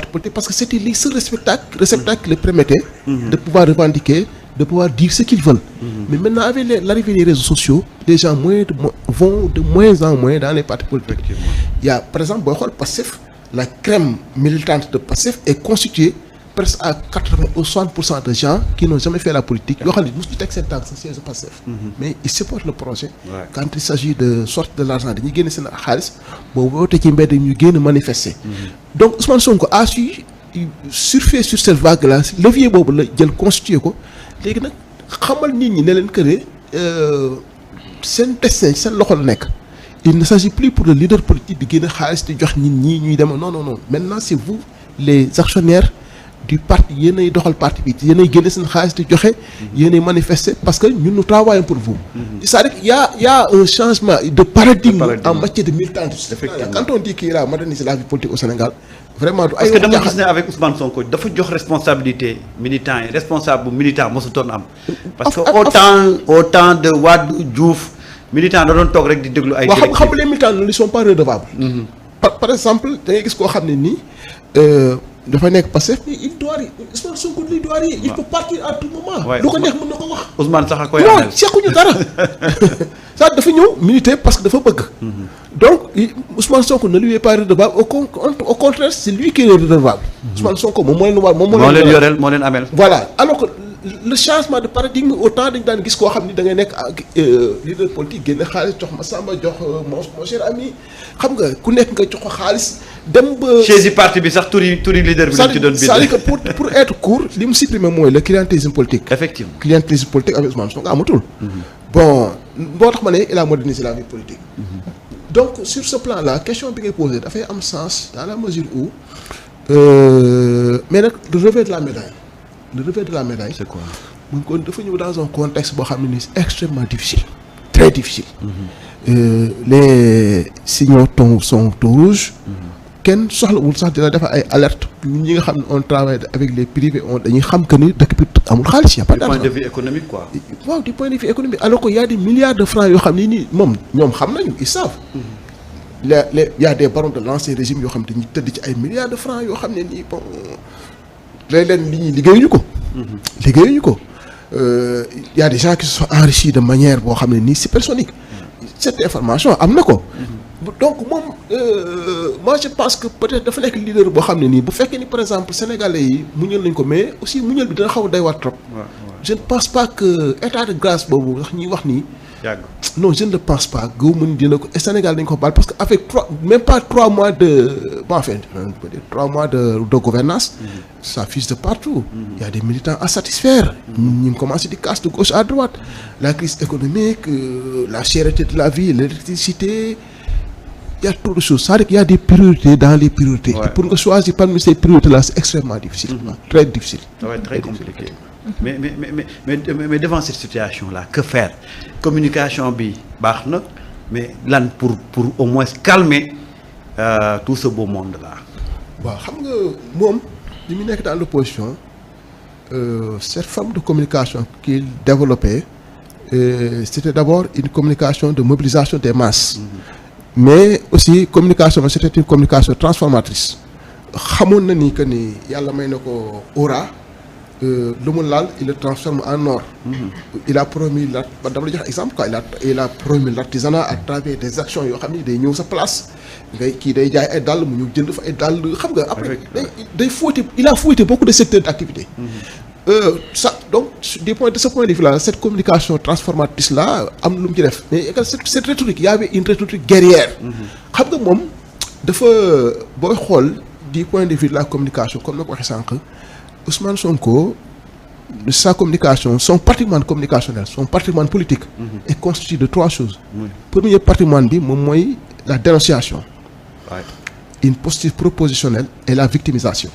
parti politique parce que c'était les seuls réceptacles qui les permettaient de pouvoir revendiquer, de pouvoir dire ce qu'ils veulent. Mais maintenant, avec l'arrivée des réseaux sociaux, les gens vont de moins en moins dans les partis politiques. Il y a, par exemple, Pastef, la crème militante de Pastef est constituée presque à 80 ou 60% de gens qui n'ont jamais fait la politique. Mais ils supportent le projet. Quand il s'agit de sortir de l'argent, de manifester. Donc, Ousmane Sonko a su surfer sur cette vague-là, levier il a constitué. léegi nag xamal nit ñi ne leen que ne seen destin seen loxo la nekk il ne s'agit plus pour le leader politique di génn xaalis di jox nit ñi ñuy dem non maintenant c'est vous les actionnaires du parti yéenay doxal parti bi yéenay génne seen xaalis di joxe yéenay manifester parce que ñun nous travaillons pour vous. C'est-à-dire qu'il y a un changement de paradigme en matière de militantisme. Quand on dit qu'il a modernisé la vie politique au Sénégal. Vraiment parce que dama gis ne avec Ousmane Sonko dafa jox responsabilité militants yi responsable militant mosutoon am. parce que autant de Wade Diouf militant da doon toog rek di déglu ay. directives xam les militants ne sont pas redevables. par exemple da ngay gis koo xam ne nii dafa nekk Pastef il doit Ousmane Sonko il doit il peut partir à tout moment. lu ko neex mën na ko wax. Ousmane sax a koy amel non sequñu dara ça dafa ñëw militer parce que dafa bëgg. Donc, Ousmane Sonko ne lui est pas redevable. Au contraire, c'est lui qui est redevable. Ousmane Sonko, voilà. Alors que le changement de paradigme, autant de gens qui sont leader politique, qui mon cher ami, chez les partis, tous les leaders c'est-à-dire que pour être court, ce qui supprime le clientélisme politique. Effectivement. Le clientélisme politique avec Ousmane Sonko, bon, il a modernisé la vie politique. Donc, sur ce plan-là, la question que je posée a fait un sens dans la mesure où. Mais le revers de la médaille. Le revers de la médaille. C'est quoi? Nous sommes dans un contexte extrêmement difficile. Très difficile. Les signaux sont rouges. Kenn soxlawul sax dina def ay alerte ñi nga xam on travaille avec les privés dañuy xam que ni dëkk bi amul xaalis y a pas d'argent. Du point de vue économique quoi. waaw du point de vue économique alors que y a des milliards de francs yoo xam ne nii moom ñoom xam nañu ils savent. Y a des barons de l'ancien régime yoo xam ne dañuy tëdd ci ay milliards de francs yoo xam ne nii bon léeg-léeg li ñuy liggéeyuñu ko. liggéeyuñu ko y a des gens qui se sont enrichis de manière boo xam ne nii supersonique. Cette information am na ko. Donc moi je pense que peut-être dafa nekk leader boo xam ne nii bu fekkee ni par exemple sénégalais yi muñal nañ ko mais aussi muñal bi dina xaw a doy waar trop. Je ne pense pas que état de grâce boobu ndax ñuy wax nii. Non, je ne le pense pas. Et Sénégal dañ ko baal parce que avec même pas 3 mois de bon enfin on peut dire 3 mois de gouvernance ça fuse de partout. Il y a des militants à satisfaire. Ñu commencé di casse de gauche à droite. La crise économique, la cherté de la vie, l'électricité. Il y a trop de choses. C'est-à-dire qu'il y a des priorités dans les priorités. Et pour choisir parmi ces priorités-là, c'est extrêmement difficile. Très difficile. Ouais, très compliqué. Mais devant cette situation-là, que faire? Communication bi baax na mais lan pour au moins calmer tout ce beau monde-là. Waaw xam nga moom li mu nekk dans l'opposition cette forme de communication qu'il développait c'était d'abord une communication de mobilisation des masses. Mais aussi communication c'était une communication transformatrice. Xamoon na ni que ni yàlla may na ko aura. Le mu laal il le transforme en or. Il a promis dama la jox exemple quoi il a promis l'artisanat à travers des actions yoo xam ni day ñëw sa place ngay kii day jaay ay dàll mu ñëw jënd fa ay dàll xam nga après day fouetter il a fouetté beaucoup de secteurs d'activité. Ça donc de ce point de vue là cette communication transformatrice là am lu mu ci def mais cette rhétorique y avait une rhétorique guerrière. xam nga moom dafa booy xool du point de vue de la communication comme na ko waxee sànq. Ousmane Sonko, sa communication, son patrimoine communicationnel, son patrimoine politique est constitué de 3 choses. Premier patrimoine, c'est la dénonciation, une posture propositionnelle et la victimisation.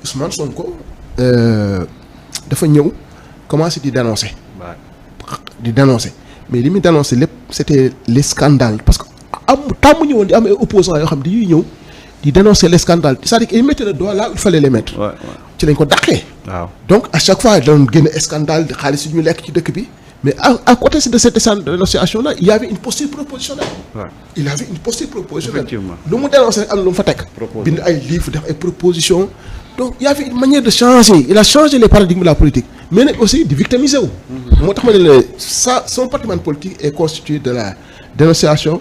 Ousmane Sonko, dafa ñëw commencer di dénoncer. Mais li muy dénoncer lépp c'était les scandales parce que tàmmuñu woon di am ay opposants yoo xam ne dañuy ñëw. Il dénonçait les scandales. C'est-à-dire qu'il mettait le doigt là où il fallait les mettre. Tu l'as encore d'accord. Donc, à chaque fois, il y a un scandale de xaalis yu ñu lekk ci dëkk bi mais à côté de cette dénonciation là il y avait une posture propositionnelle. Ouais. Il avait une posture propositionnelle. Effectivement. lu mu dénoncé rek am lu mu fa teg. bind ay livres def ay propositions. donc il y avait une manière de changer il a changé les paradigmes de la politique mais nag aussi di victimiser wu. moo tax ma ne la son patrimoine politique est constitué de la dénonciation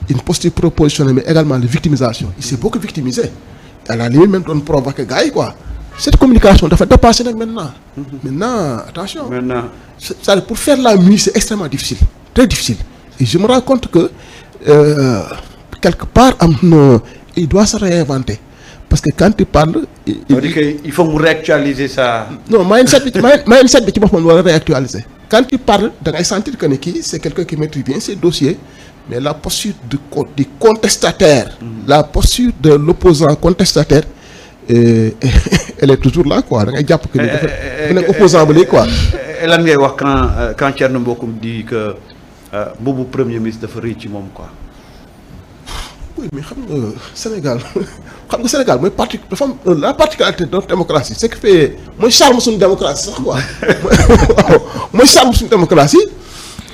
une posture propositionnelle mais également de victimisation il s'est beaucoup victimisé à la limite même doon provoquer gars yi quoi cette communication dafa dépassé nag maintenant. maintenant attention. Maintenant. c'est-à-dire pour faire la nuit c'est extrêmement difficile très difficile et je me rends compte que quelque part il doit se réinventer. Parce que quand il parle. il faut mu réactualiser ça. non mindset bi ci boppam war a réactualiser. quand il parle da ngay sentir que ne kii c'est quelqu'un qui maîtrise bien ses dossiers mais la posture du contestataire. la posture de l'opposant contestataire elle est toujours là quoi da ngay jàpp que ni dafa nekk opposant ba léegi quoi. lan ngay wax quand Thierno Bocoum dit que boobu premier ministre dafa rëy ci moom quoi. oui mais xam nga Sénégal mooy dafa am la particularité de notre démocratie c'est que fait mooy charme suñu démocratie sax quoi waaw mooy charme suñu démocratie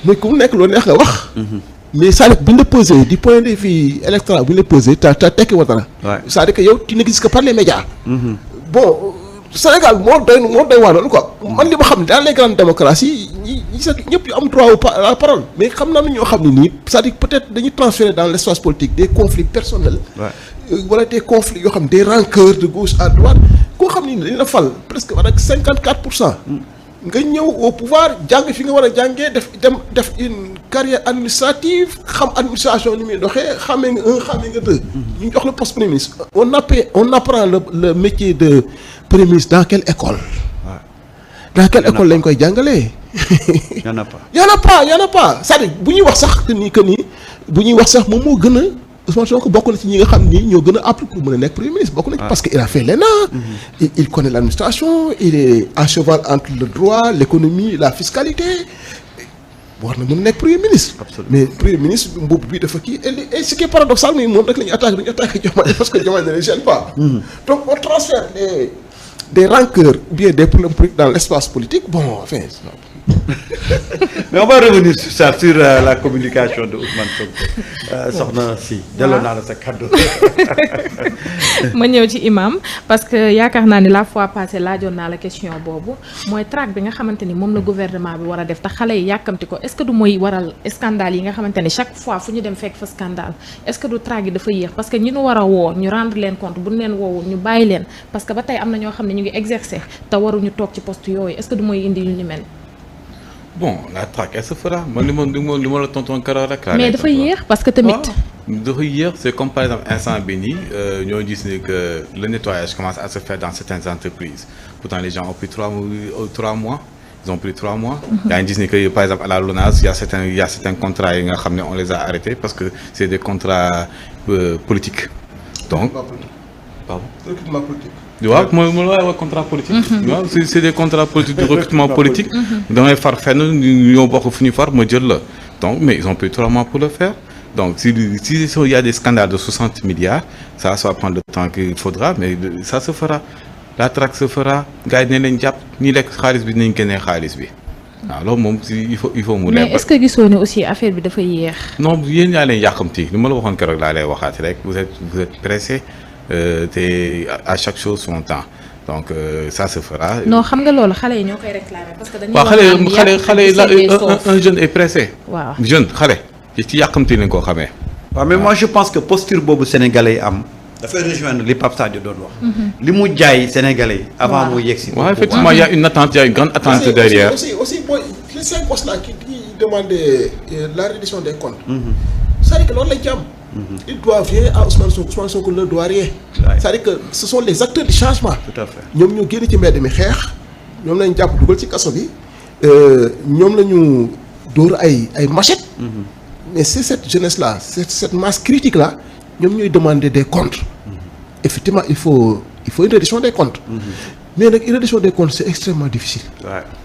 mooy ku mu nekk loolu neex nga wax. mais c'est-à-dire bu ñu la posé du point de vue électoral bu ñu la posé ta tekki wa dara. c'est-à-dire que yow tu n'existes que par les médias. bon Sénégal moo doy waar loolu quoi man li ma xam ne dans les grandes démocraties ñi sax ñëpp yu am droit à la parole mais xam naa ñoo xam ne nii c'est-à-dire peut-être dañuy transférer dans l'espace politique des conflits personnels. wala des conflits yoo xam des rancœurs de gauche à droite koo xam ni dañu la fal presque avec 54%. nga ñëw au pouvoir jàng fi nga war a jàngee def une carrière administrative xam administration ni muy doxee xamee nga xamee nga deux. ñu jox la poste premier ministre. on apprend le métier de premier ministre dans quelle école. dans quelle école lañ koy jàngalee. y en a pas. y en a pas c'est-à-dire bu ñuy wax sax que ni bu ñuy wax sax moom moo gën a. Ousmane Sonko bokk na ci ñi nga xam ni ñoo gën a apte pour mën a nekk premier ministre bokk na ci parce que il a fait l'ENA. Il connaît l'administration il est à cheval entre le droit l'économie la fiscalité war na mën a nekk premier ministre. Absolument. mais premier ministre mbubb bi dafa kii et ce qui est paradoxal mais moom rek la ñuy attaqué dañuy attaqué Diomaye parce que Diomaye ne les gêne pas. donc on transfère des rancœurs ou bien des problèmes politiques dans l'espace politique bon enfin. mais on va revenir sur ça sur la communication de Ousmane Sonko soxna si delloo naa la sa kàddu. ma ñëw ci imam parce que yaakaar naa ni la fois passée laajoon naa la question boobu mooy traque bi nga xamante ni moom la gouvernement bi war a def te xale yi yàkkamti ko est-ce que du mooy waral scandale yi nga xamante ni chaque fois fu ñu dem fekk fa scandale est-ce que du traque yi dafa yéex parce que ñi ñu war a woo ñu rendre leen compte bu ñu leen woowul ñu bàyyi leen parce que ba tey am na ñoo xam ne ñu ngi exercer te waruñu toog ci poste yooyu est-ce que du mooy indi yu ni mel. bon la traque elle se fera man li ma la tonton keroog rek. mais dafa yéex parce que tamit. dafa yéex c'est comme par exemple instant bi nii ñoo gis ni que le nettoyage commence à se faire dans certaines entreprises pourtant les gens ont pris 3 mois ils ont pris 3 mois. yaa ngi gis ni que par exemple à la LONASE il y a certains contrats yi nga xam ne on les a arrêtés parce que c'est des contrats politiques donc. pardon. recrutement politique. waaw mooy wax contrat politique. waaw c'est des contrats politiques de recrutement politique. da ngay far fenn ñoo bokk fu ñu far ma jël la donc mais ils ont pris 3 mois pour le faire donc si il y a des scandales de 60 milliards ça va prendre le temps qu'il faudra mais ça se fera la traque se fera gars yi dinañ leen jàpp ñi lekk xaalis bi dinañ génnee xaalis bi waaw loolu moom il faut mu leer. mais est-ce que gisoo ne aussi affaire bi dafa yéex. non yéen yaa leen yàqamti li ma la waxoon keroog laa lay waxaati rek vous êtes pressé. te à chaque chose son temps donc ça se fera. non xam nga loolu xale yi ñoo koy réclamer parce que dañuy xale un jeune est pressé. waaw jeune xale ci yàqamti lañ koo xamee. waaw mais moi je pense que posture boobu sénégalais yi am dafay rejoindre li Pape Sadio doon wax. li mu jaay sénégalais yi. avant mu yegg si. waaw effectivement il y a une attente il y a une grande attente derrière. aussi mooy les 5 postes là qui demandaient la reddition des comptes. c'est-à-dire que loolu lañ ci am. il doit rien à Ousmane Sonko ne doit rien. c'est-à-dire que ce sont les acteurs du changement. tout à fait ñoom ñoo génn ci mbedd mi xeex ñoom lañ jàpp dugal ci kaso bi ñoom la ñu dóor ay machettes. mais c'est cette jeunesse là cette masse critique là ñoom ñooy demander des comptes. effectivement il faut une reddition des comptes. mais nag une reddition des comptes c'est extrêmement difficile.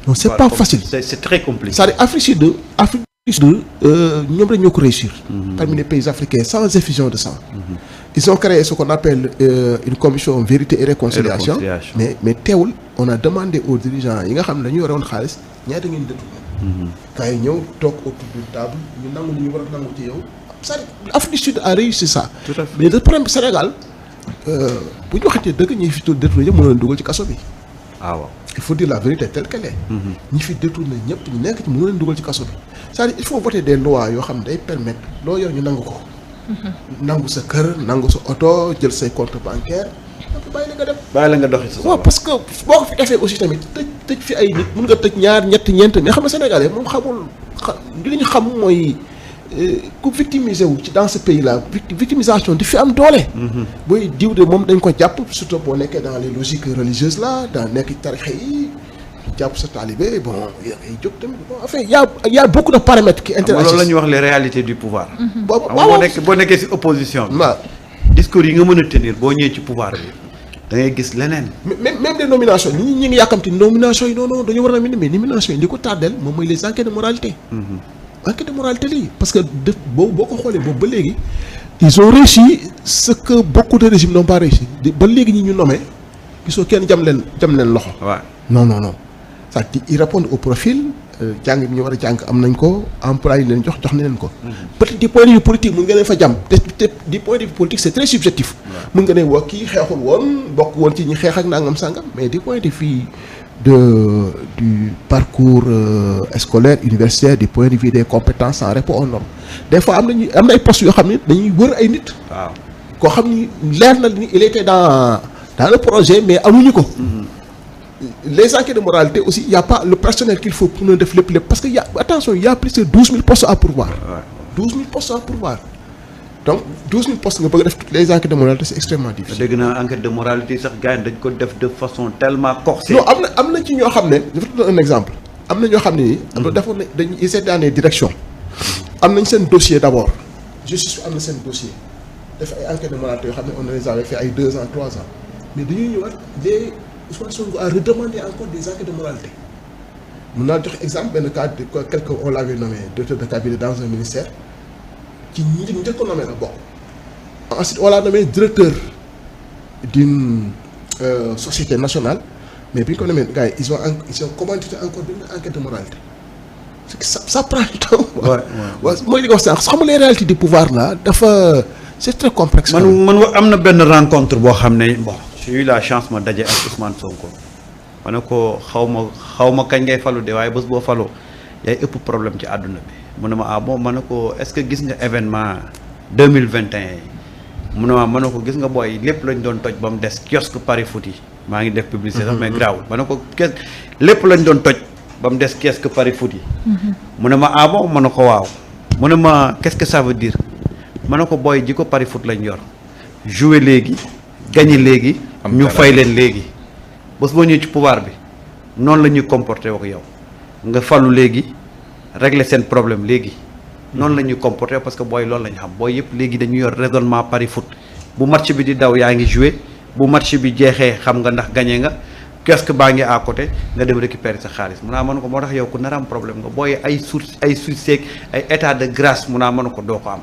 non c'est pas facile. c'est très compliqué. c'est-à-dire Afrique ñoom rek ñoo ko réussir. parmi les pays africains sans effusion de sang. ils ont créé ce qu'on appelle une commission vérité et réconciliation. mais teewul on a demandé aux dirigeants yi nga xam ne dañu yore woon xaalis ñaata ngeen détourné. gars yi ñëw toog autour d'une table ñu nangu li ñu war a nangu ci yow. c'est-à-dire Afrique du Sud a réussi ça. Tout à fait. Mais le problème Sénégal bu ñu waxatee dëgg ñi fi détourné ñëpp mënoon dugal ci kaso bi. waaw. Il faut dire la vérité telle qu'elle est. ñi fi détourné ñëpp ñu nekk ci mënu leen dugal ci kaso bi. c'est-à-dire il faut voter des lois yoo xam ne day permettre loo yor ñu nangu ko. nangu sa kër nangu sa oto jël say compte bancaire donc bàyyi la nga dem. bàyyi la nga doxi sa waaw parce que boo ko fi defee aussi tamit tëj fi ay nit mën nga tëj ñaar ñett ñeent mais xam nga Sénégalais moom xamul li ñu xam mooy ku victimiser wu ci dans ce pays là victimisation di fi am doole. booy diw de moom dañ ko jàpp surtout boo nekkee dans les logiques religieuses là dans nekk tarixa yi jàpp sa talibé bon ay jóg tamit bon enfin y a beaucoup de paramètres qui interagissent. loolu la ñuy wax les réalités du pouvoir. waaw boo nekkee ci opposition bi. waaw discours yi nga mën a tenir boo ñëwee ci pouvoir bi da ngay gis leneen. même des nominations ñi ngi yàkkamti nomination yi non dañu war a mais nomination yi li ko tardel moom mooy les enquêtes de moralité. enquête de moralité lii parce que boo ko xoolee boobu ba léegi ils ont réussi ce que beaucoup de régimes n'ont pas réussi ba léegi ñi ñu nommé gisoo kenn jam leen loxo. waaw non c'est-à-dire ils répondent au profil jàng bi ñu war a jàng am nañ ko emploi yi leen jox nañ leen ko. peut-être du point de vue politique mun nga leen fa jam te du point de vue politique c'est très subjectif. mun nga ne waa kii xeexul woon bokk woon ci ñi xeex ak nangam sangam mais du point de vue du parcours scolaire universitaire du point de vue des compétences ça répond aux normes des fois am na ay postes yoo xam ne dañuy wër ay nit. waaw koo xam ni leer na ni il était dans le projet mais amuñu ko. Les enquêtes de moralité aussi il y a pas le personnel qu'il faut pour nous def lépp parce que il y a plus de 12 000 postes à pourvoir. 12 000 postes à pourvoir. Donc 12 000 postes nga bëgg a def toutes les enquêtes de moralité c'est extrêmement difficile. dégg naa enquête de moralité sax gars yi dañ ko def de façon tellement corsée. non am na ci ñoo xam ne dafa doon un exemple am na ñoo xam ne nii. defoon nañ dañuy essayer dans les directions. am nañ seen dossier d'abord justice am na seen dossier def ay enquêtes de moralité yoo xam ne on les avait fait ay 2 ans 3 ans mais dañuy ñëwaat les Ousmane Sonko a redemandé encore des enquêtes de moralité. mun naa jox exemple benn cas de quelqu'un on l'avait nommé directeur de cabinet dans un ministère ci ñi njëkk a nommé la bokk. Ensuite on l'a nommé directeur d'une société nationale mais bi ñu ko nommé gars yi ils ont commandité encore benn enquête de moralité. ça prend du temps. waaw mooy li nga wax sànq xam nga les réalités du pouvoir là dafa c'est très complexe. man am na benn rencontre boo xam ne bon j'ai eu la chance ma daje ak Ousmane Sonko ma ne ko xaw ma kañ ngay falu de waaye bés boo faloo yaay ëpp problème ci àdduna bi mu ne ma ah bon ma ne ko est-ce que gis nga événement 2021 yi mu ne ma ne ko gis nga booy lépp lañ doon toj ba mu des kiosque Paris Foot yi maa ngi def publicité sax mais grawul ma ne ko lépp lañ doon toj ba mu des kiosque Paris Foot yi mu ne ma ah bon ma ne ko waaw mu ne ma qu'est-ce que ça veut dire ma ne ko booy ji ko Paris Foot lañ yor jouer léegi gagner léegi ñu fay leen léegi bés boo ñëwee ci pouvoir bi noonu la ñuy comporter wax yow nga falu léegi régler seen problème léegi noonu la ñuy comporter parce que booy loolu la ñu xam booy yëpp léegi dañu yor raisonnement Paris Foot bu match bi di daw yaa ngi jouer bu match bi jeexee xam nga ndax gagné nga kiosque baa ngi à côté nga dem récupérer sa xaalis mun naa mën ko moo tax yow ku nar am problème nga booy ay source ay succès ay état de grâce mun naa mën ko doo ko am